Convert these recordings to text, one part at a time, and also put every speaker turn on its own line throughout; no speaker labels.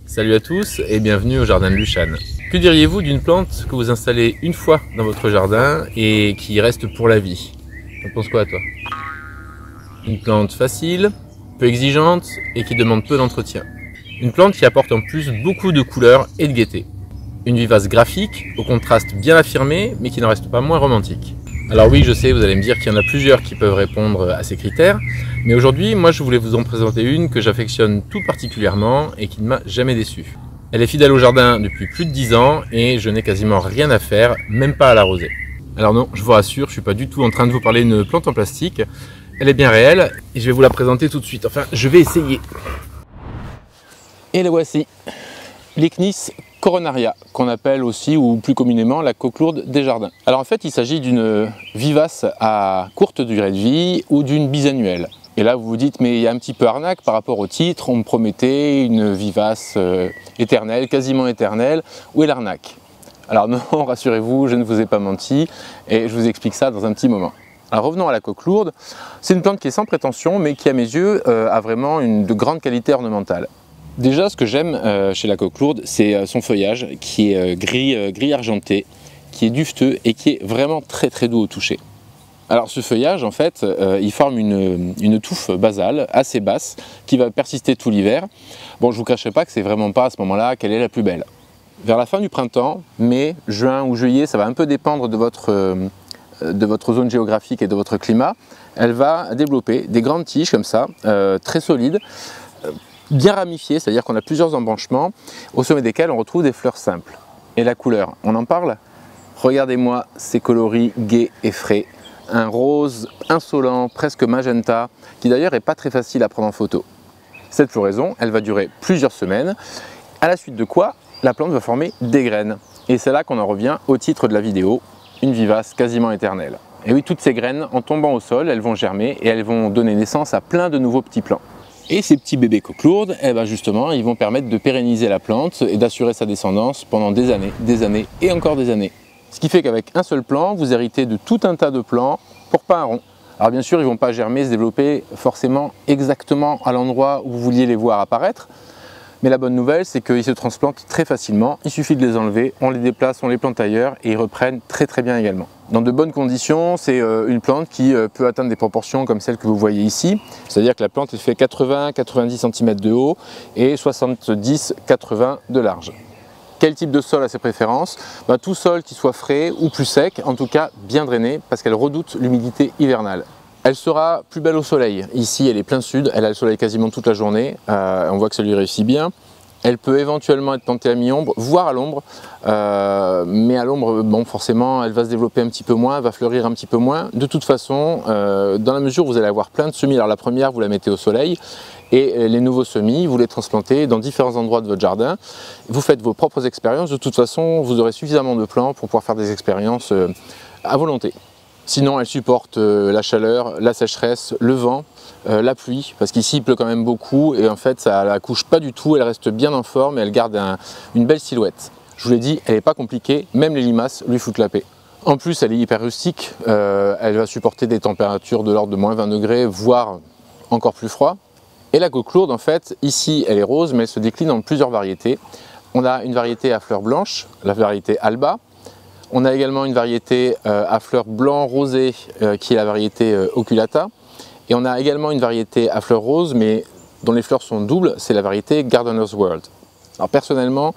Salut à tous et bienvenue au jardin de Luchan. Que diriez-vous d'une plante que vous installez une fois dans votre jardin et qui reste pour la vie? T'en penses quoi toi? Une plante facile, peu exigeante et qui demande peu d'entretien. Une plante qui apporte en plus beaucoup de couleurs et de gaieté. Une vivace graphique, au contraste bien affirmé mais qui n'en reste pas moins romantique. Alors oui, je sais, vous allez me dire qu'il y en a plusieurs qui peuvent répondre à ces critères, mais aujourd'hui, moi je voulais vous en présenter une que j'affectionne tout particulièrement et qui ne m'a jamais déçu. Elle est fidèle au jardin depuis plus de 10 ans et je n'ai quasiment rien à faire, même pas à l'arroser. Alors non, je vous rassure, je suis pas du tout en train de vous parler d'une plante en plastique, elle est bien réelle et je vais vous la présenter tout de suite, enfin je vais essayer. Et la voici, l'Ecnis coronaria, qu'on appelle aussi ou plus communément la coquelude des jardins. Alors en fait il s'agit d'une vivace à courte durée de vie ou d'une bisannuelle. Et là vous vous dites mais il y a un petit peu arnaque par rapport au titre, on me promettait une vivace éternelle, quasiment éternelle, où est l'arnaque? Alors non, rassurez-vous, je ne vous ai pas menti et je vous explique ça dans un petit moment. Alors revenons à la coquelude, c'est une plante qui est sans prétention mais qui à mes yeux a vraiment de grandes qualités ornementales. Déjà, ce que j'aime chez la coquelude, c'est son feuillage qui est gris argenté, qui est dufteux et qui est vraiment très doux au toucher. Alors ce feuillage, en fait, il forme une touffe basale assez basse qui va persister tout l'hiver. Bon, je ne vous cacherai pas que c'est vraiment pas à ce moment-là qu'elle est la plus belle. Vers la fin du printemps, mai, juin ou juillet, ça va un peu dépendre de votre zone géographique et de votre climat, elle va développer des grandes tiges comme ça, très solides, bien ramifiées, c'est-à-dire qu'on a plusieurs embranchements au sommet desquels on retrouve des fleurs simples. Et la couleur, on en parle? Regardez-moi ces coloris gais et frais, un rose insolent, presque magenta, qui d'ailleurs n'est pas très facile à prendre en photo. Cette floraison, elle va durer plusieurs semaines, à la suite de quoi la plante va former des graines. Et c'est là qu'on en revient au titre de la vidéo, une vivace quasiment éternelle. Et oui, toutes ces graines, en tombant au sol, elles vont germer et elles vont donner naissance à plein de nouveaux petits plants. Et ces petits bébés coqueludes, eh ben justement, ils vont permettre de pérenniser la plante et d'assurer sa descendance pendant des années et encore des années. Ce qui fait qu'avec un seul plant, vous héritez de tout un tas de plants pour pas un rond. Alors bien sûr, ils ne vont pas germer, se développer forcément exactement à l'endroit où vous vouliez les voir apparaître. Mais la bonne nouvelle, c'est qu'ils se transplantent très facilement. Il suffit de les enlever, on les déplace, on les plante ailleurs et ils reprennent très bien également. Dans de bonnes conditions, c'est une plante qui peut atteindre des proportions comme celles que vous voyez ici. C'est-à-dire que la plante elle fait 80-90 cm de haut et 70-80 de large. Quel type de sol a ses préférences? Tout sol qui soit frais ou plus sec, en tout cas bien drainé, parce qu'elle redoute l'humidité hivernale. Elle sera plus belle au soleil. Ici, elle est plein sud, elle a le soleil quasiment toute la journée. On voit que ça lui réussit bien. Elle peut éventuellement être plantée à mi-ombre, voire à l'ombre. Mais à l'ombre, bon, forcément, elle va se développer un petit peu moins, elle va fleurir un petit peu moins. De toute façon, dans la mesure où vous allez avoir plein de semis, alors la première, vous la mettez au soleil. Et les nouveaux semis, vous les transplantez dans différents endroits de votre jardin. Vous faites vos propres expériences. De toute façon, vous aurez suffisamment de plants pour pouvoir faire des expériences à volonté. Sinon, elle supporte la chaleur, la sécheresse, le vent, la pluie, parce qu'ici il pleut quand même beaucoup et en fait ça ne la couche pas du tout, elle reste bien en forme et elle garde une belle silhouette. Je vous l'ai dit, elle n'est pas compliquée, même les limaces lui foutent la paix. En plus, elle est hyper rustique, elle va supporter des températures de l'ordre de moins 20 degrés, voire encore plus froid. Et la coquelude, en fait, ici elle est rose, mais elle se décline en plusieurs variétés. On a une variété à fleurs blanches, la variété Alba. On a également une variété à fleurs blanc rosé qui est la variété Oculata. Et on a également une variété à fleurs roses mais dont les fleurs sont doubles, c'est la variété Gardener's World. Alors personnellement,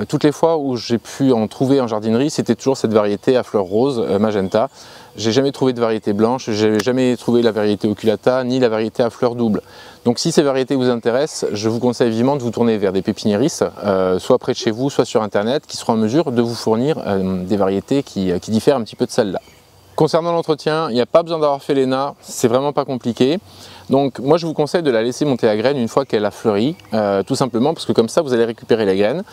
toutes les fois où j'ai pu en trouver en jardinerie, c'était toujours cette variété à fleurs roses magenta. J'ai jamais trouvé de variété blanche, j'ai jamais trouvé la variété Oculata ni la variété à fleurs doubles. Donc si ces variétés vous intéressent, je vous conseille vivement de vous tourner vers des pépiniéristes, soit près de chez vous, soit sur internet, qui seront en mesure de vous fournir des variétés qui diffèrent un petit peu de celles-là. Concernant l'entretien, il n'y a pas besoin d'avoir fait l'ENA, c'est vraiment pas compliqué. Donc moi je vous conseille de la laisser monter à graines une fois qu'elle a fleuri, tout simplement parce que comme ça vous allez récupérer les graines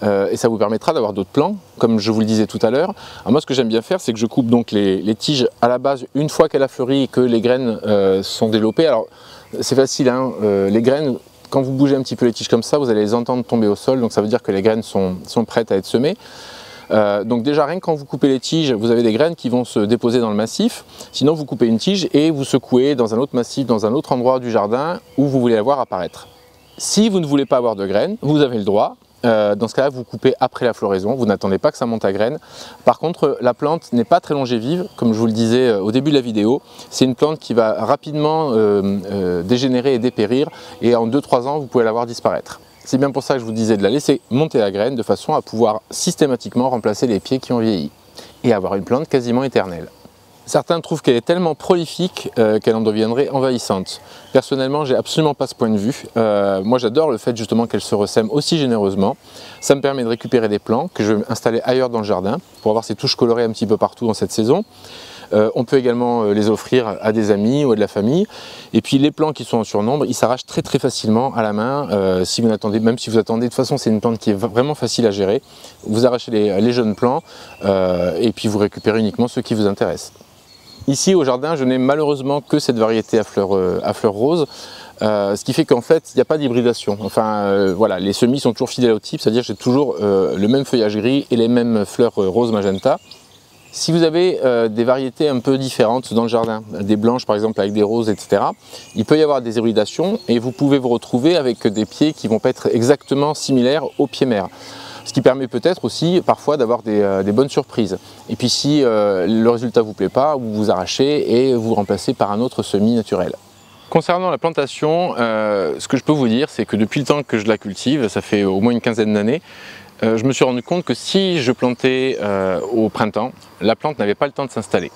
et ça vous permettra d'avoir d'autres plants, comme je vous le disais tout à l'heure. Alors moi ce que j'aime bien faire, c'est que je coupe donc les tiges à la base une fois qu'elle a fleuri et que les graines sont développées. Alors c'est facile, hein, les graines, quand vous bougez un petit peu les tiges comme ça, vous allez les entendre tomber au sol, donc ça veut dire que les graines sont prêtes à être semées. Donc déjà rien que quand vous coupez les tiges, vous avez des graines qui vont se déposer dans le massif. Sinon vous coupez une tige et vous secouez dans un autre massif, dans un autre endroit du jardin où vous voulez la voir apparaître. Si vous ne voulez pas avoir de graines, vous avez le droit. Dans ce cas-là, vous coupez après la floraison, vous n'attendez pas que ça monte à graines. Par contre, la plante n'est pas très longévive, comme je vous le disais au début de la vidéo. C'est une plante qui va rapidement dégénérer et dépérir, et en 2-3 ans, vous pouvez la voir disparaître. C'est bien pour ça que je vous disais de la laisser monter à graines, de façon à pouvoir systématiquement remplacer les pieds qui ont vieilli, et avoir une plante quasiment éternelle. Certains trouvent qu'elle est tellement prolifique qu'elle en deviendrait envahissante. Personnellement, j'ai absolument pas ce point de vue. Moi, j'adore le fait justement qu'elle se ressème aussi généreusement. Ça me permet de récupérer des plants que je vais installer ailleurs dans le jardin pour avoir ces touches colorées un petit peu partout en cette saison. On peut également les offrir à des amis ou à de la famille. Et puis les plants qui sont en surnombre, ils s'arrachent très très facilement à la main. Si vous attendez, même si vous attendez, de toute façon c'est une plante qui est vraiment facile à gérer. Vous arrachez les jeunes plants et puis vous récupérez uniquement ceux qui vous intéressent. Ici au jardin, je n'ai malheureusement que cette variété à fleurs roses, ce qui fait qu'en fait, il n'y a pas d'hybridation. Enfin, voilà, les semis sont toujours fidèles au type, c'est-à-dire que j'ai toujours le même feuillage gris et les mêmes fleurs roses magenta. Si vous avez des variétés un peu différentes dans le jardin, des blanches par exemple avec des roses, etc., il peut y avoir des hybridations et vous pouvez vous retrouver avec des pieds qui vont pas être exactement similaires aux pieds mères. Ce qui permet peut-être aussi parfois d'avoir des bonnes surprises. Et puis si le résultat ne vous plaît pas, vous vous arrachez et vous remplacez par un autre semis naturel. Concernant la plantation, ce que je peux vous dire, c'est que depuis le temps que je la cultive, ça fait au moins une quinzaine d'années, je me suis rendu compte que si je plantais au printemps, la plante n'avait pas le temps de s'installer.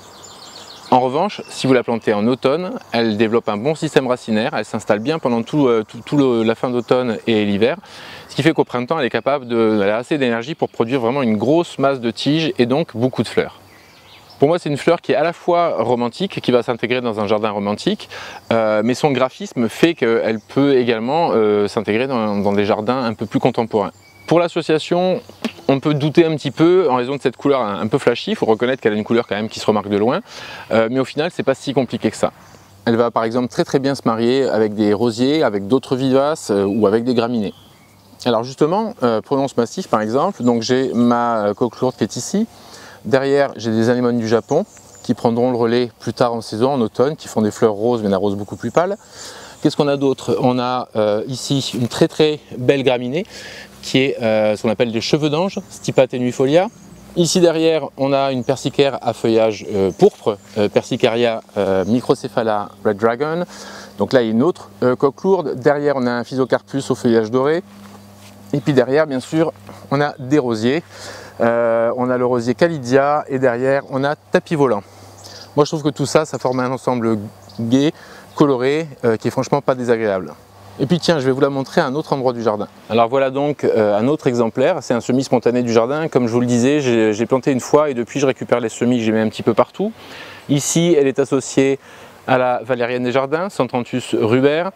En revanche, si vous la plantez en automne, elle développe un bon système racinaire, elle s'installe bien pendant la fin d'automne et l'hiver, ce qui fait qu'au printemps, elle a assez d'énergie pour produire vraiment une grosse masse de tiges et donc beaucoup de fleurs. Pour moi, c'est une fleur qui est à la fois romantique, qui va s'intégrer dans un jardin romantique, mais son graphisme fait qu'elle peut également s'intégrer dans des jardins un peu plus contemporains. Pour l'association, on peut douter un petit peu en raison de cette couleur un peu flashy. Il faut reconnaître qu'elle a une couleur quand même qui se remarque de loin, mais au final, c'est pas si compliqué que ça. Elle va par exemple très bien se marier avec des rosiers, avec d'autres vivaces ou avec des graminées. Alors justement, prenons ce massif par exemple. Donc j'ai ma coque lourde qui est ici. Derrière, j'ai des anémones du Japon qui prendront le relais plus tard en saison, en automne, qui font des fleurs roses mais d'un rose beaucoup plus pâle. Qu'est-ce qu'on a d'autre? On a ici une très belle graminée qui est ce qu'on appelle des cheveux d'ange, Stipa tenuifolia. Ici derrière, on a une persicaire à feuillage pourpre, Persicaria microcéphala Red Dragon. Donc là, il y a une autre coque lourde. Derrière, on a un Physocarpus au feuillage doré. Et puis derrière, bien sûr, on a des rosiers. On a le rosier Calidia et derrière, on a tapis volant. Moi, je trouve que tout ça, ça forme un ensemble gai, coloré, qui est franchement pas désagréable. Et puis tiens, je vais vous la montrer à un autre endroit du jardin. Alors voilà donc un autre exemplaire, c'est un semis spontané du jardin. Comme je vous le disais, j'ai planté une fois et depuis je récupère les semis que j'ai mis un petit peu partout. Ici, elle est associée à la valériane des jardins, Centranthus ruber.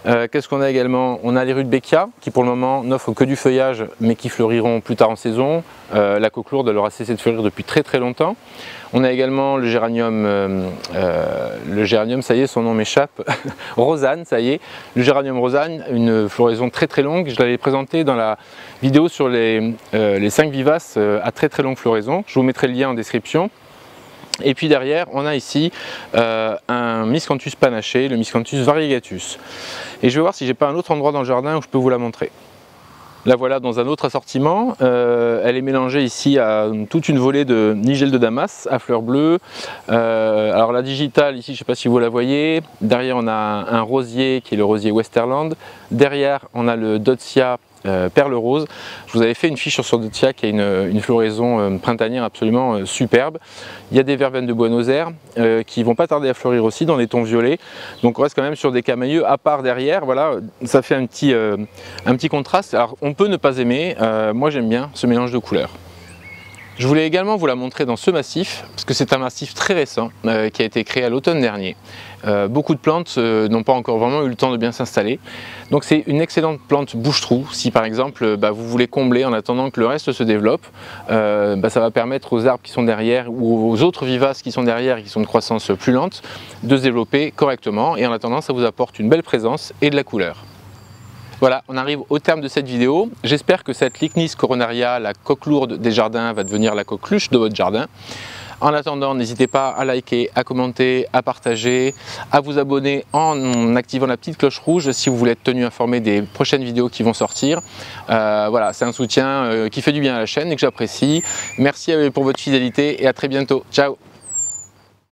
Qu'est-ce qu'on a également? On a les rudbeckia qui pour le moment n'offrent que du feuillage mais qui fleuriront plus tard en saison. La coque lourde elle aura cessé de fleurir depuis très longtemps. On a également le géranium, ça y est, son nom m'échappe, Rosanne, ça y est, le géranium Rosanne, une floraison très longue. Je l'avais présenté dans la vidéo sur les 5 vivaces à très longue floraison. Je vous mettrai le lien en description. Et puis derrière, on a ici un Miscanthus panaché, le Miscanthus variegatus. Et je vais voir si j'ai pas un autre endroit dans le jardin où je peux vous la montrer. La voilà dans un autre assortiment. Elle est mélangée ici à toute une volée de nigelle de Damas à fleurs bleues. Alors la digitale ici, je ne sais pas si vous la voyez. Derrière, on a un rosier qui est le rosier Westerland. Derrière, on a le Dotsia perle rose. Je vous avais fait une fiche sur Dotsia qui a une floraison printanière absolument superbe. Il y a des verveines de Buenos Aires qui vont pas tarder à fleurir aussi dans des tons violets. Donc on reste quand même sur des camaïeux à part derrière. Voilà, ça fait un petit contraste. Alors on peut ne pas aimer, moi j'aime bien ce mélange de couleurs. Je voulais également vous la montrer dans ce massif, parce que c'est un massif très récent qui a été créé à l'automne dernier. Beaucoup de plantes n'ont pas encore vraiment eu le temps de bien s'installer. Donc c'est une excellente plante bouche-trou. Si par exemple vous voulez combler en attendant que le reste se développe, ça va permettre aux arbres qui sont derrière ou aux autres vivaces qui sont derrière et qui sont de croissance plus lente de se développer correctement. Et en attendant, ça vous apporte une belle présence et de la couleur. Voilà, on arrive au terme de cette vidéo. J'espère que cette Lychnis coronaria, la coque lourde des jardins, va devenir la coqueluche de votre jardin. En attendant, n'hésitez pas à liker, à commenter, à partager, à vous abonner en activant la petite cloche rouge si vous voulez être tenu informé des prochaines vidéos qui vont sortir. Voilà, c'est un soutien qui fait du bien à la chaîne et que j'apprécie. Merci pour votre fidélité et à très bientôt. Ciao!